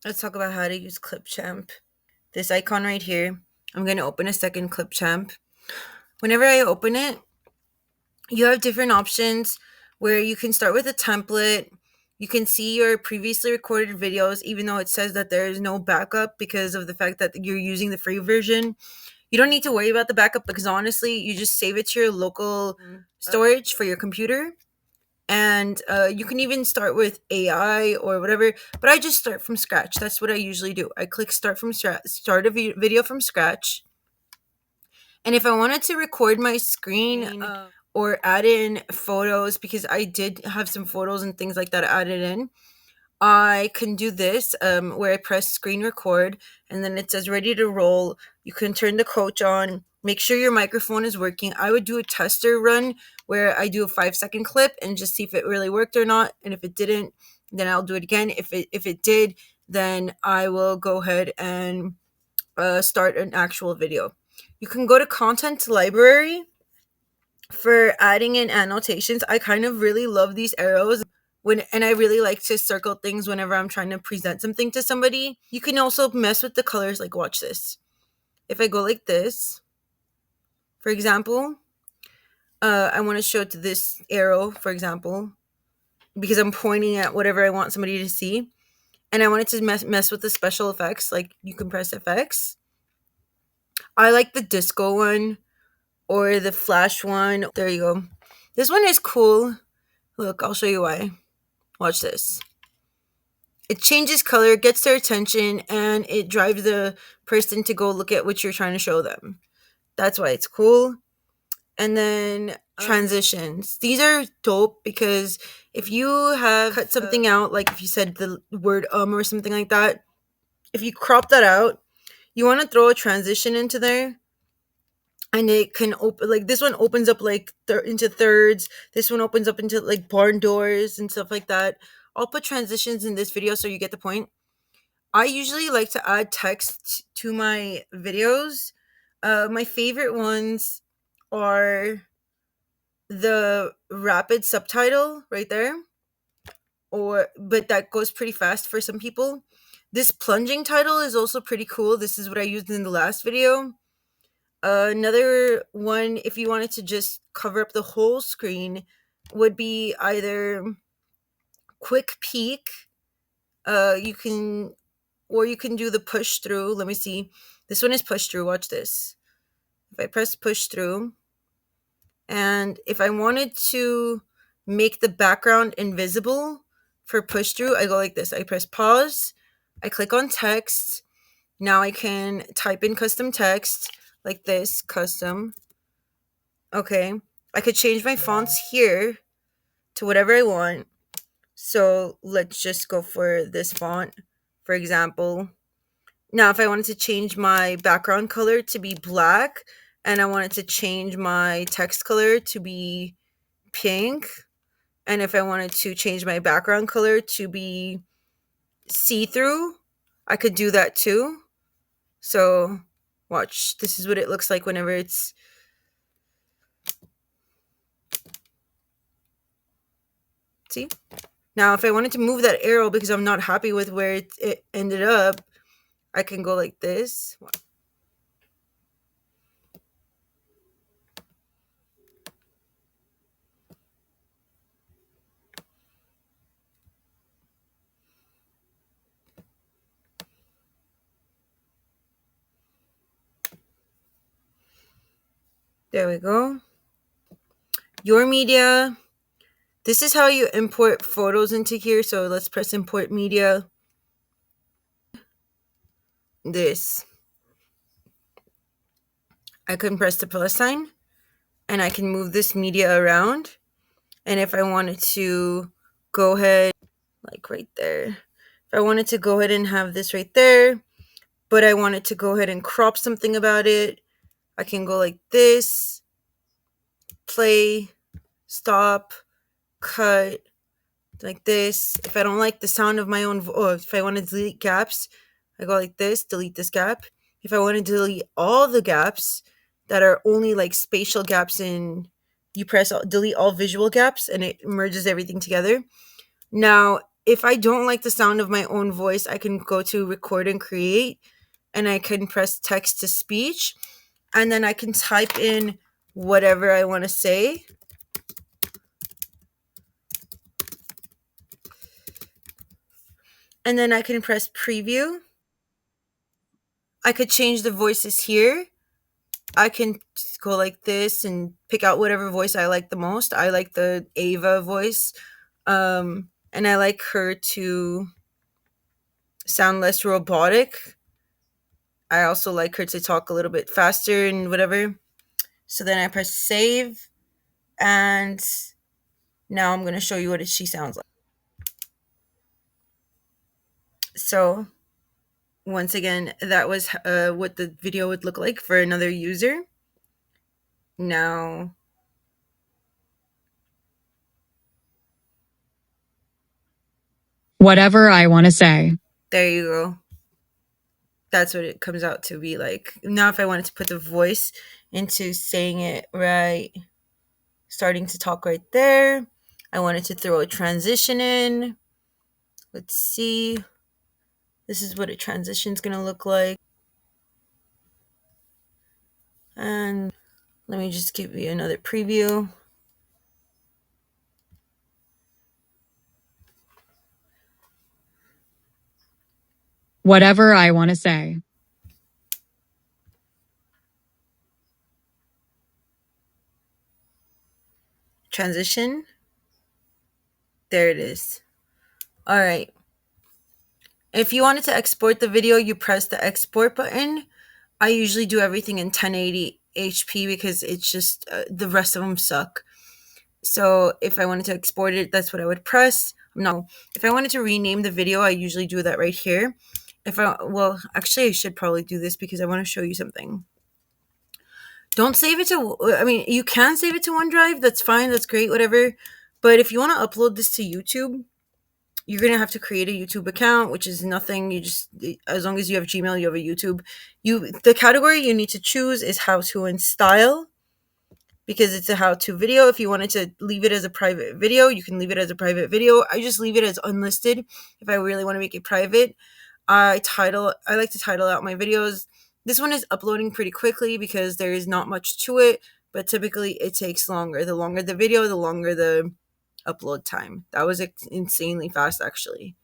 Let's talk about how to use Clipchamp. This icon right here. I'm going to open a second Clipchamp. Whenever I open it, you have different options where you can start with a template. You can see your previously recorded videos, even though it says that there is no backup because of the fact that you're using the free version. You don't need to worry about the backup because honestly, you just save it to your local storage for your computer. And you can even start with AI or whatever, but I just start from scratch. That's what I usually do. I click start from start a video from scratch. And if I wanted to record my screen or add in photos, because I did have some photos and things like that added in, I can do this where I press screen record and then it says ready to roll. You can turn the coach on, make sure your microphone is working. I would do a tester run where I do a 5-second clip and just see if it really worked or not. And if it didn't, then I'll do it again. If it did, then I will go ahead and start an actual video. You can go to content library for adding in annotations. I kind of really love these arrows and I really like to circle things whenever I'm trying to present something to somebody. You can also mess with the colors, like watch this. If I go like this, for example, I want to show to this arrow, for example, because I'm pointing at whatever I want somebody to see. And I wanted to mess with the special effects, like you can press effects. I like the disco one or the flash one. There you go. This one is cool. Look, I'll show you why. Watch this. It changes color, gets their attention, and it drives the person to go look at what you're trying to show them. That's why it's cool. And then transitions. These are dope because if you have cut something out, like if you said the word or something like that, if you crop that out, you want to throw a transition into there. And it can open, like this one opens up like into thirds. This one opens up into like barn doors and stuff like that. I'll put transitions in this video so you get the point. I usually like to add text to my videos. My favorite ones are the rapid subtitle right there, but that goes pretty fast for some people. This plunging title is also pretty cool. This is what I used in the last video. Another one, if you wanted to just cover up the whole screen, would be either quick peek. You can do the push through. Let me see. This one is push through. Watch this. If I press push through, and if I wanted to make the background invisible for push through, I go like this. I press pause. I click on text. Now I can type in custom text like this, custom. Okay. I could change my fonts here to whatever I want. So let's just go for this font, for example. Now, if I wanted to change my background color to be black and I wanted to change my text color to be pink, and if I wanted to change my background color to be see-through, I could do that too. So watch, this is what it looks like whenever it's, see? Now, if I wanted to move that arrow because I'm not happy with where it ended up, I can go like this. There we go. Your media. This is how you import photos into here. So let's press import media. This. I can press the plus sign and I can move this media around. And if I wanted to go ahead, like right there, if I wanted to go ahead and have this right there, but I wanted to go ahead and crop something about it, I can go like this, play, stop, cut, like this. If I don't like the sound of my own voice, if I want to delete gaps, I go like this, delete this gap. If I want to delete all the gaps that are only like spatial gaps, you press delete all visual gaps and it merges everything together. Now, if I don't like the sound of my own voice, I can go to record and create, and I can press text to speech, and then I can type in whatever I want to say. And then I can press preview. I could change the voices here. I can go like this and pick out whatever voice I like the most. I like the Ava voice. And I like her to sound less robotic. I also like her to talk a little bit faster and whatever. So then I press save, and now I'm going to show you what she sounds like. So once again, that was what the video would look like for another user. Now, whatever I want to say. there you go. That's what it comes out to be like. Now, if I wanted to put the voice into saying it right, starting to talk right there, I wanted to throw a transition in. Let's see. This is what a transition is going to look like. And let me just give you another preview. Whatever I want to say. Transition. There it is. All right. If you wanted to export the video, you press the export button. I usually do everything in 1080 HP because it's just the rest of them suck. So if I wanted to export it, that's what I would press. No, if I wanted to rename the video, I usually do that right here. Actually, I should probably do this because I want to show you something. Don't save it to, I mean, you can save it to OneDrive. That's fine. That's great, whatever. But if you want to upload this to YouTube, you're going to have to create a YouTube account, which is nothing. You just, as long as you have Gmail, you have a YouTube. The category you need to choose is how to and style, because it's a how-to video. If you wanted to leave it as a private video, you can leave it as a private video. I just leave it as unlisted if I really want to make it private. I like to title out my videos. This one is uploading pretty quickly because there is not much to it, but typically it takes longer. The longer the video, the longer the upload time. That was insanely fast, actually.